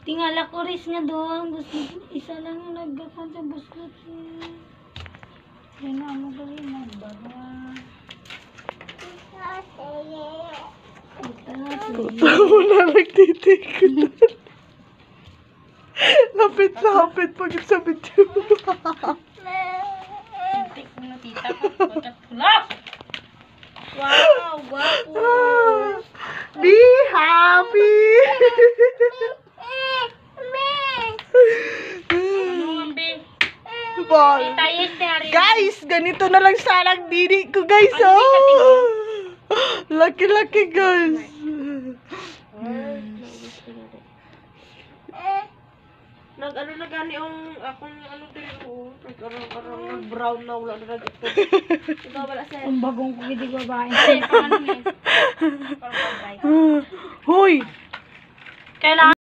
Tingala ko ris nga doon. Gusto isa lang yung naggakan sa buslot. Yan na mo gawin. Nagbaga. Tama na nagtitikot. Lapit na lapit pag sa video. Titik mo na tita ko. Pagkat pula. Wow, guwapo. Be happy. Ball. Guys, ganito na lang sana ang didi ko, guys. Oh. Laki-laki, guys. Nag-ano na gani yung akong ano din ko. Nag-arang nag-brown na wala na nag-ito. Ikaw wala sir. Ang bagong ko hindi babae. Ay, paano eh? Hoy! Kailangan